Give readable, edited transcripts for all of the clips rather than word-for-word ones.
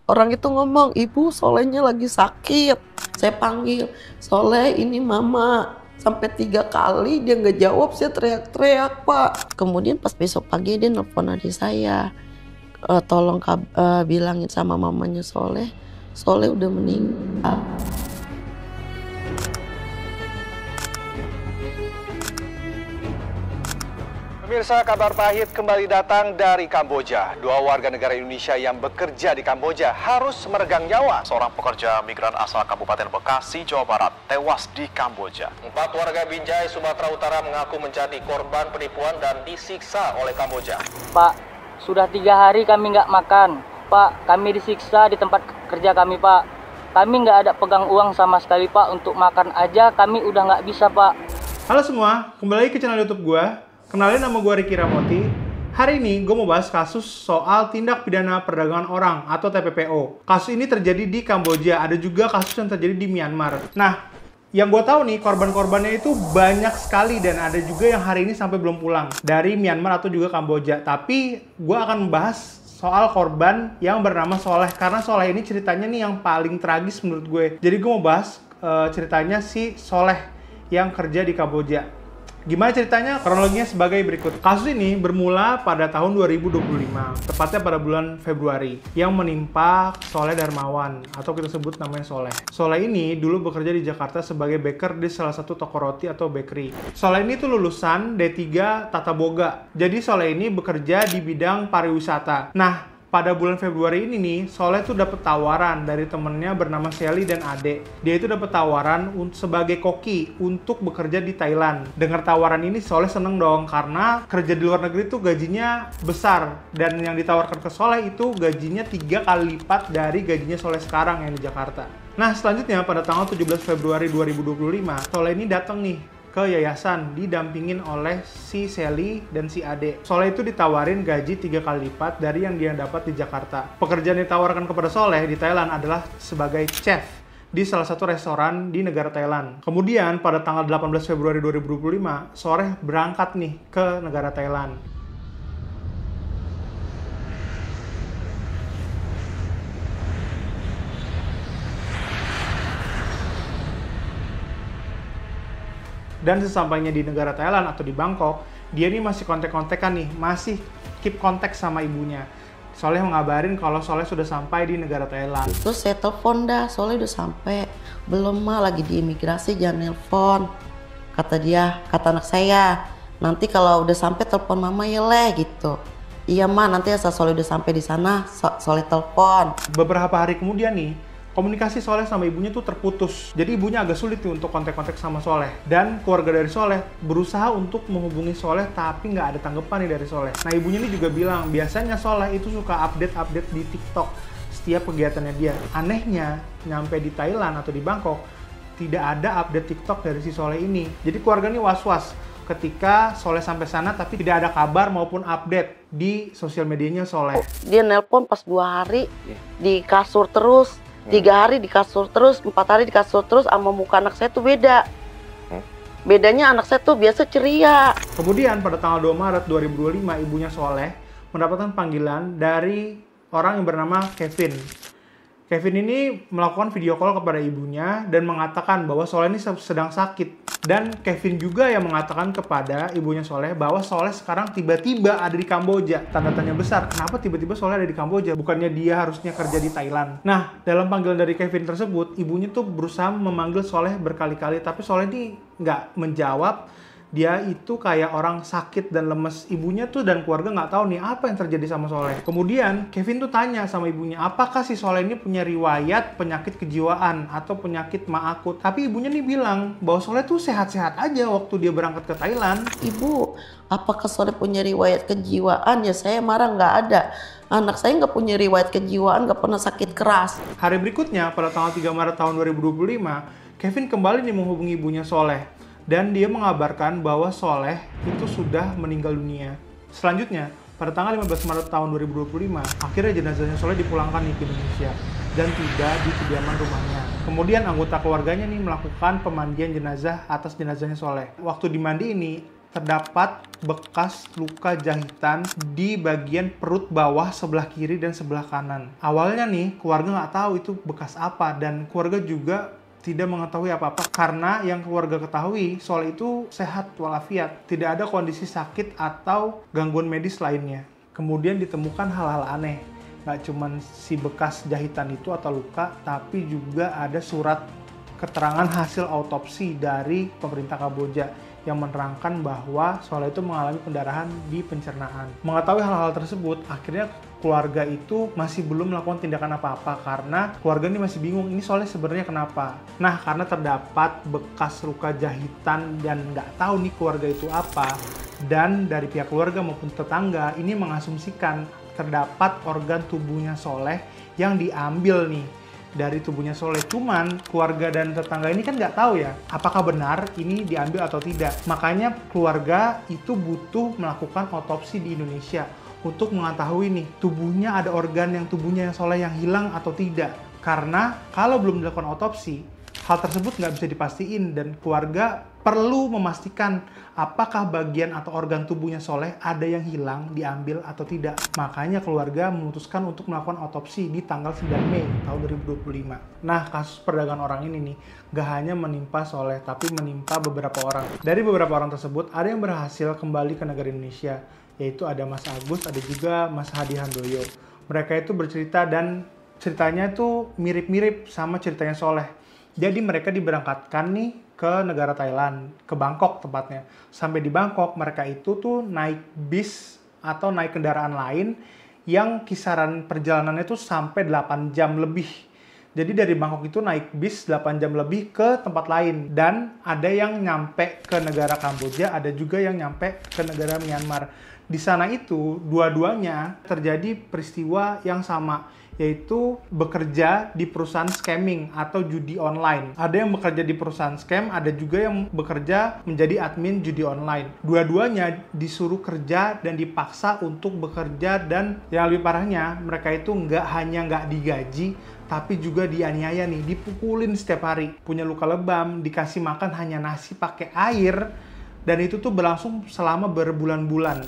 Orang itu ngomong, "Ibu, Solehnya lagi sakit." Saya panggil, "Soleh, ini mama." Sampai 3 kali dia nggak jawab, saya teriak-teriak, Pak. Kemudian pas besok pagi dia nelfon adik saya. Tolong bilangin sama mamanya Soleh, Soleh udah meninggal. Pemirsa, kabar pahit kembali datang dari Kamboja. 2 warga negara Indonesia yang bekerja di Kamboja harus meregang nyawa. Seorang pekerja migran asal Kabupaten Bekasi, Jawa Barat, tewas di Kamboja. 4 warga Binjai, Sumatera Utara mengaku menjadi korban penipuan dan disiksa oleh Kamboja. Pak, sudah 3 hari kami nggak makan. Pak, kami disiksa di tempat kerja kami, Pak. Kami nggak ada pegang uang sama sekali, Pak. Untuk makan aja kami udah nggak bisa, Pak. Halo semua, kembali lagi ke channel YouTube gue. Kenalin, nama gue Ricky Ramoti. Hari ini gue mau bahas kasus soal tindak pidana perdagangan orang atau TPPO. Kasus ini terjadi di Kamboja, ada juga kasus yang terjadi di Myanmar. Nah, yang gue tahu nih, korban-korbannya itu banyak sekali dan ada juga yang hari ini sampai belum pulang dari Myanmar atau juga Kamboja. Tapi gue akan membahas soal korban yang bernama Soleh, karena Soleh ini ceritanya nih yang paling tragis menurut gue. Jadi gue mau bahas ceritanya si Soleh yang kerja di Kamboja. Gimana ceritanya? Kronologinya sebagai berikut. Kasus ini bermula pada tahun 2025, tepatnya pada bulan Februari, yang menimpa Soleh Darmawan, atau kita sebut namanya Soleh. Soleh ini dulu bekerja di Jakarta sebagai baker di salah satu toko roti atau bakery. Soleh ini tuh lulusan D3 Tata Boga. Jadi Soleh ini bekerja di bidang pariwisata. Nah, pada bulan Februari ini nih, Soleh tuh dapat tawaran dari temennya bernama Shelly dan Ade. Dia itu dapat tawaran sebagai koki untuk bekerja di Thailand. Dengar tawaran ini, Soleh seneng dong, karena kerja di luar negeri tuh gajinya besar. Dan yang ditawarkan ke Soleh itu gajinya 3 kali lipat dari gajinya Soleh sekarang yang di Jakarta. Nah, selanjutnya pada tanggal 17 Februari 2025, Soleh ini datang nih ke yayasan didampingin oleh si Shelly dan si Ade. Soleh itu ditawarin gaji 3 kali lipat dari yang dia dapat di Jakarta. Pekerjaan yang ditawarkan kepada Soleh di Thailand adalah sebagai chef di salah satu restoran di negara Thailand. Kemudian pada tanggal 18 Februari 2025, Soleh berangkat nih ke negara Thailand. Dan sesampainya di negara Thailand atau di Bangkok, dia nih masih kontak-kontakan nih, masih keep kontak sama ibunya. Soleh mengabarin kalau Soleh sudah sampai di negara Thailand. Terus saya telepon dah, Soleh udah sampai. Belum mah, lagi di imigrasi, jangan nelpon. Kata dia, kata anak saya, nanti kalau udah sampai telepon mama ya leh gitu. Iya mah, nanti asal Soleh udah sampai di sana, Soleh telepon. Beberapa hari kemudian nih, komunikasi Soleh sama ibunya tuh terputus. Jadi ibunya agak sulit nih untuk kontak-kontak sama Soleh. Dan keluarga dari Soleh berusaha untuk menghubungi Soleh, tapi nggak ada tanggapan nih dari Soleh. Nah, ibunya ini juga bilang, biasanya Soleh itu suka update-update di TikTok setiap kegiatannya dia. Anehnya, nyampe di Thailand atau di Bangkok, tidak ada update TikTok dari si Soleh ini. Jadi keluarga ini was-was ketika Soleh sampai sana, tapi tidak ada kabar maupun update di sosial medianya Soleh. Dia nelpon pas 2 hari, di kasur terus. 3 hari di kasur terus, 4 hari di kasur terus, sama muka anak saya tuh beda. Bedanya anak saya tuh biasa ceria. Kemudian pada tanggal 2 Maret 2025, ibunya Soleh mendapatkan panggilan dari orang yang bernama Kevin. Kevin ini melakukan video call kepada ibunya dan mengatakan bahwa Soleh ini sedang sakit. Dan Kevin juga yang mengatakan kepada ibunya Soleh bahwa Soleh sekarang tiba-tiba ada di Kamboja. Tanda tanya besar, kenapa tiba-tiba Soleh ada di Kamboja? Bukannya dia harusnya kerja di Thailand. Nah, dalam panggilan dari Kevin tersebut, ibunya tuh berusaha memanggil Soleh berkali-kali, tapi Soleh ini nggak menjawab. Dia itu kayak orang sakit dan lemes. Ibunya tuh dan keluarga nggak tahu nih apa yang terjadi sama Soleh. Kemudian Kevin tuh tanya sama ibunya, apakah si Soleh ini punya riwayat penyakit kejiwaan atau penyakit ma akut. Tapi ibunya nih bilang bahwa Soleh tuh sehat-sehat aja waktu dia berangkat ke Thailand. Ibu, apakah Soleh punya riwayat kejiwaan? Ya saya marah, nggak ada. Anak saya nggak punya riwayat kejiwaan, nggak pernah sakit keras. Hari berikutnya, pada tanggal 3 Maret tahun 2025, Kevin kembali nih menghubungi ibunya Soleh. Dan dia mengabarkan bahwa Soleh itu sudah meninggal dunia. Selanjutnya, pada tanggal 15 Maret tahun 2025, akhirnya jenazahnya Soleh dipulangkan nih ke Indonesia dan tiba di kediaman rumahnya. Kemudian anggota keluarganya nih melakukan pemandian jenazah atas jenazahnya Soleh. Waktu dimandi ini, terdapat bekas luka jahitan di bagian perut bawah sebelah kiri dan sebelah kanan. Awalnya nih, keluarga nggak tahu itu bekas apa, dan keluarga juga tidak mengetahui apa-apa karena yang keluarga ketahui Soleh itu sehat walafiat, tidak ada kondisi sakit atau gangguan medis lainnya. Kemudian ditemukan hal-hal aneh, nggak cuman si bekas jahitan itu atau luka, tapi juga ada surat keterangan hasil autopsi dari pemerintah Kamboja yang menerangkan bahwa Soleh itu mengalami pendarahan di pencernaan. Mengetahui hal-hal tersebut, akhirnya keluarga itu masih belum melakukan tindakan apa-apa karena keluarga ini masih bingung, ini Soleh sebenarnya kenapa. Nah, karena terdapat bekas luka jahitan dan nggak tahu nih keluarga itu apa, dan dari pihak keluarga maupun tetangga ini mengasumsikan terdapat organ tubuhnya Soleh yang diambil nih dari tubuhnya Soleh. Cuman keluarga dan tetangga ini kan nggak tahu ya apakah benar ini diambil atau tidak. Makanya keluarga itu butuh melakukan otopsi di Indonesia untuk mengetahui nih tubuhnya ada organ yang tubuhnya yang Soleh yang hilang atau tidak. Karena kalau belum dilakukan otopsi, hal tersebut nggak bisa dipastiin dan keluarga perlu memastikan apakah bagian atau organ tubuhnya Soleh ada yang hilang, diambil atau tidak. Makanya keluarga memutuskan untuk melakukan otopsi di tanggal 9 Mei tahun 2025. Nah, kasus perdagangan orang ini nih gak hanya menimpa Soleh, tapi menimpa beberapa orang. Dari beberapa orang tersebut, ada yang berhasil kembali ke negara Indonesia, yaitu ada Mas Agus, ada juga Mas Hadi Handoyo. Mereka itu bercerita dan ceritanya itu mirip-mirip sama ceritanya Soleh. Jadi mereka diberangkatkan nih ke negara Thailand, ke Bangkok tepatnya. Sampai di Bangkok, mereka itu tuh naik bis atau naik kendaraan lain yang kisaran perjalanannya tuh sampai 8 jam lebih. Jadi dari Bangkok itu naik bis 8 jam lebih ke tempat lain. Dan ada yang nyampe ke negara Kamboja, ada juga yang nyampe ke negara Myanmar. Di sana itu, dua-duanya terjadi peristiwa yang sama, yaitu bekerja di perusahaan scamming atau judi online. Ada yang bekerja di perusahaan scam, ada juga yang bekerja menjadi admin judi online. Dua-duanya disuruh kerja dan dipaksa untuk bekerja, dan yang lebih parahnya, mereka itu nggak digaji, tapi juga dianiaya nih, dipukulin setiap hari. Punya luka lebam, dikasih makan hanya nasi pakai air, dan itu tuh berlangsung selama berbulan-bulan.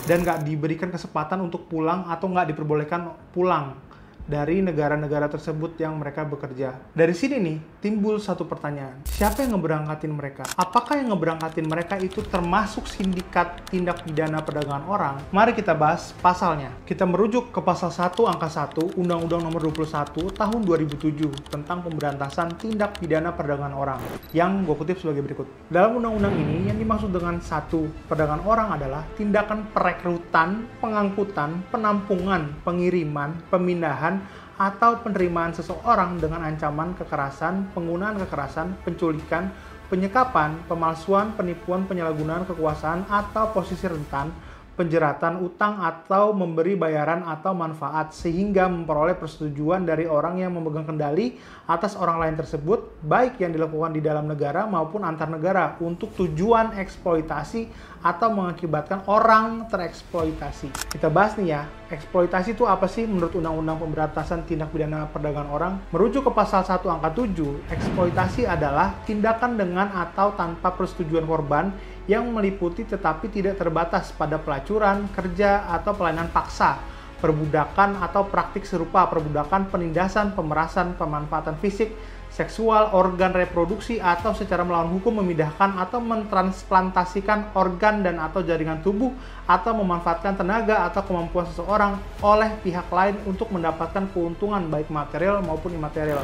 Dan nggak diberikan kesempatan untuk pulang atau nggak diperbolehkan pulang dari negara-negara tersebut yang mereka bekerja. Dari sini nih, timbul satu pertanyaan. Siapa yang ngeberangkatin mereka? Apakah yang ngeberangkatin mereka itu termasuk sindikat tindak pidana perdagangan orang? Mari kita bahas pasalnya. Kita merujuk ke pasal 1 angka 1 Undang-Undang Nomor 21 Tahun 2007 tentang pemberantasan tindak pidana perdagangan orang, yang gue kutip sebagai berikut. Dalam undang-undang ini, yang dimaksud dengan 1 perdagangan orang adalah tindakan perekrutan, pengangkutan, penampungan, pengiriman, pemindahan, atau penerimaan seseorang dengan ancaman kekerasan, penggunaan kekerasan, penculikan, penyekapan, pemalsuan, penipuan, penyalahgunaan kekuasaan atau posisi rentan, penjeratan utang atau memberi bayaran atau manfaat sehingga memperoleh persetujuan dari orang yang memegang kendali atas orang lain tersebut, baik yang dilakukan di dalam negara maupun antar negara untuk tujuan eksploitasi atau mengakibatkan orang tereksploitasi. Kita bahas nih ya, eksploitasi itu apa sih menurut Undang-Undang Pemberantasan Tindak Pidana Perdagangan Orang? Merujuk ke pasal 1 angka 7, eksploitasi adalah tindakan dengan atau tanpa persetujuan korban yang meliputi tetapi tidak terbatas pada pelacuran, kerja, atau pelayanan paksa, perbudakan atau praktik serupa perbudakan, penindasan, pemerasan, pemanfaatan fisik, seksual, organ reproduksi, atau secara melawan hukum memindahkan atau mentransplantasikan organ dan atau jaringan tubuh, atau memanfaatkan tenaga atau kemampuan seseorang oleh pihak lain untuk mendapatkan keuntungan baik material maupun imaterial.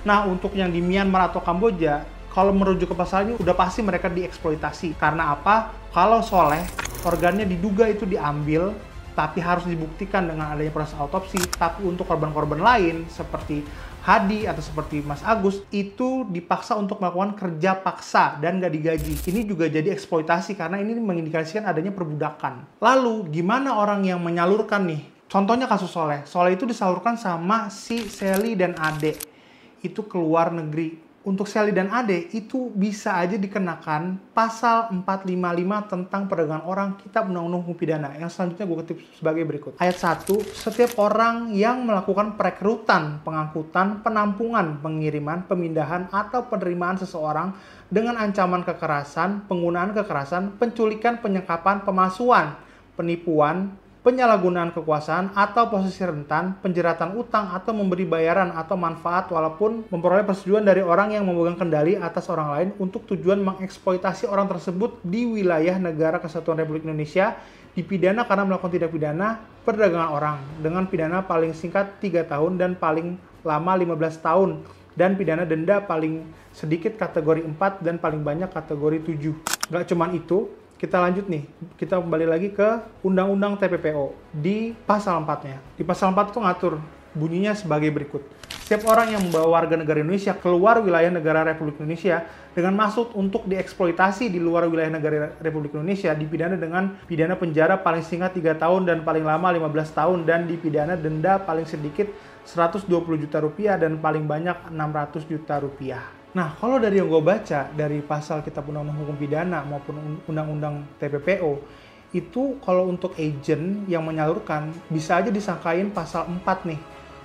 Nah, untuk yang di Myanmar atau Kamboja, kalau merujuk ke pasal ini udah pasti mereka dieksploitasi. Karena apa? Kalau Soleh, organnya diduga itu diambil, tapi harus dibuktikan dengan adanya proses autopsi. Tapi untuk korban-korban lain seperti Hadi atau seperti Mas Agus, itu dipaksa untuk melakukan kerja paksa dan nggak digaji. Ini juga jadi eksploitasi karena ini mengindikasikan adanya perbudakan. Lalu, gimana orang yang menyalurkan nih? Contohnya kasus Soleh. Soleh itu disalurkan sama si Sally dan Ade. Itu ke luar negeri untuk Sally dan Ade itu bisa aja dikenakan pasal 455 tentang perdagangan orang Kitab Undang-Undang Hukum Pidana. Yang selanjutnya gue ketik sebagai berikut. Ayat 1, setiap orang yang melakukan perekrutan, pengangkutan, penampungan, pengiriman, pemindahan, atau penerimaan seseorang dengan ancaman kekerasan, penggunaan kekerasan, penculikan, penyekapan, pemalsuan, penipuan, penyalahgunaan kekuasaan atau posisi rentan, penjeratan utang atau memberi bayaran atau manfaat walaupun memperoleh persetujuan dari orang yang memegang kendali atas orang lain untuk tujuan mengeksploitasi orang tersebut di wilayah negara Kesatuan Republik Indonesia dipidana karena melakukan tindak pidana perdagangan orang dengan pidana paling singkat 3 tahun dan paling lama 15 tahun dan pidana denda paling sedikit kategori 4 dan paling banyak kategori 7. Gak cuman itu, kita lanjut nih, kita kembali lagi ke Undang-Undang TPPO di pasal 4-nya. Di pasal 4 itu ngatur bunyinya sebagai berikut. Setiap orang yang membawa warga negara Indonesia keluar wilayah negara Republik Indonesia dengan maksud untuk dieksploitasi di luar wilayah negara Republik Indonesia dipidana dengan pidana penjara paling singkat 3 tahun dan paling lama 15 tahun dan dipidana denda paling sedikit 120 juta rupiah dan paling banyak 600 juta rupiah. Nah, kalau dari yang gue baca, dari pasal Kitab Undang-Undang Hukum Pidana maupun Undang-Undang TPPO, itu kalau untuk agent yang menyalurkan, bisa aja disangkain pasal 4 nih,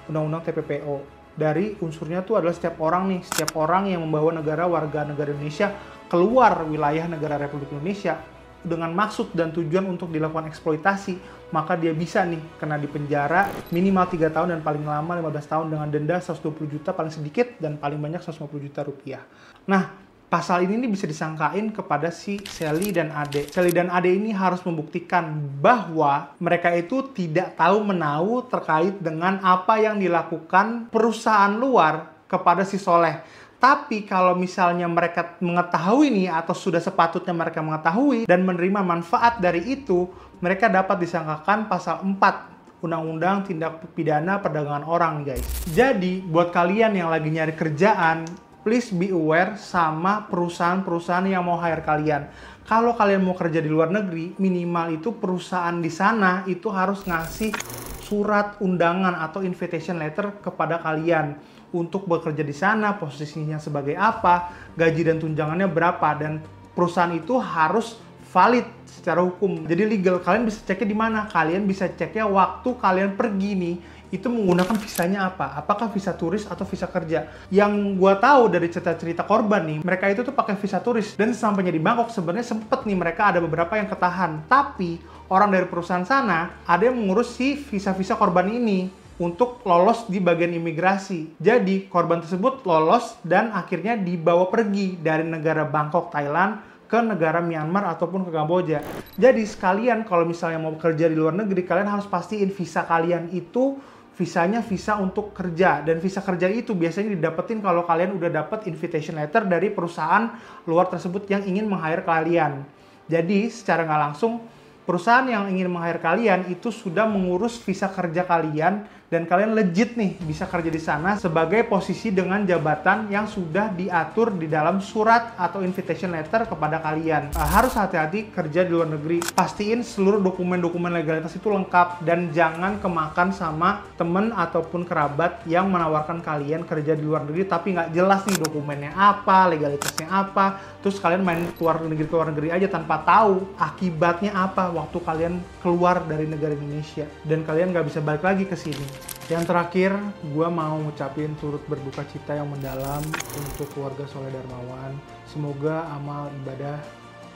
Undang-Undang TPPO. Dari unsurnya tuh adalah setiap orang yang membawa warga negara Indonesia keluar wilayah negara Republik Indonesia dengan maksud dan tujuan untuk dilakukan eksploitasi, maka dia bisa nih kena dipenjara minimal 3 tahun dan paling lama 15 tahun dengan denda 120 juta paling sedikit dan paling banyak 150 juta rupiah. Nah, pasal ini bisa disangkain kepada si Sally dan Ade. Sally dan Ade ini harus membuktikan bahwa mereka itu tidak tahu menahu terkait dengan apa yang dilakukan perusahaan luar kepada si Soleh. Tapi kalau misalnya mereka mengetahui nih atau sudah sepatutnya mereka mengetahui dan menerima manfaat dari itu, mereka dapat disangkakan pasal 4 Undang-Undang Tindak Pidana Perdagangan Orang, guys. Jadi, buat kalian yang lagi nyari kerjaan, please be aware sama perusahaan-perusahaan yang mau hire kalian. Kalau kalian mau kerja di luar negeri, minimal itu perusahaan di sana itu harus ngasih surat undangan atau invitation letter kepada kalian untuk bekerja di sana, posisinya sebagai apa, gaji dan tunjangannya berapa, dan perusahaan itu harus valid secara hukum. Jadi legal. Kalian bisa ceknya di mana? Kalian bisa ceknya waktu kalian pergi nih, itu menggunakan visanya apa? Apakah visa turis atau visa kerja? Yang gua tahu dari cerita-cerita korban nih, mereka itu tuh pakai visa turis dan sampainya di Bangkok sebenarnya sempet nih mereka ada beberapa yang ketahan. Tapi orang dari perusahaan sana ada yang mengurus si visa-visa korban ini untuk lolos di bagian imigrasi. Jadi korban tersebut lolos dan akhirnya dibawa pergi dari negara Bangkok, Thailand ke negara Myanmar ataupun ke Kamboja. Jadi sekalian kalau misalnya mau kerja di luar negeri, kalian harus pastiin visa kalian itu visanya visa untuk kerja. Dan visa kerja itu biasanya didapetin kalau kalian udah dapet invitation letter dari perusahaan luar tersebut yang ingin meng-hire kalian. Jadi secara nggak langsung perusahaan yang ingin meng-hire kalian itu sudah mengurus visa kerja kalian dan kalian legit nih bisa kerja di sana sebagai posisi dengan jabatan yang sudah diatur di dalam surat atau invitation letter kepada kalian. Harus hati-hati kerja di luar negeri. Pastiin seluruh dokumen-dokumen legalitas itu lengkap dan jangan kemakan sama temen ataupun kerabat yang menawarkan kalian kerja di luar negeri tapi nggak jelas nih dokumennya apa, legalitasnya apa. Terus kalian main keluar negeri aja tanpa tahu akibatnya apa waktu kalian keluar dari negara Indonesia dan kalian nggak bisa balik lagi ke sini. Yang terakhir, gue mau ngucapin turut berduka cita yang mendalam untuk keluarga Soleh Darmawan. Semoga amal ibadah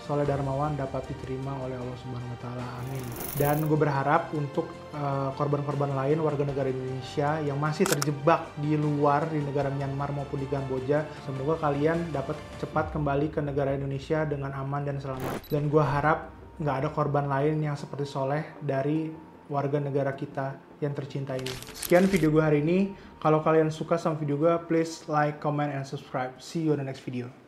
Soleh Darmawan dapat diterima oleh Allah Subhanahu wa Ta'ala. Amin. Dan gue berharap untuk korban-korban lain warga negara Indonesia yang masih terjebak di luar di negara Myanmar maupun di Kamboja, semoga kalian dapat cepat kembali ke negara Indonesia dengan aman dan selamat. Dan gue harap nggak ada korban lain yang seperti Soleh dari warga negara kita yang tercinta ini. Sekian video gue hari ini. Kalau kalian suka sama video gue, please like, comment, and subscribe. See you on the next video.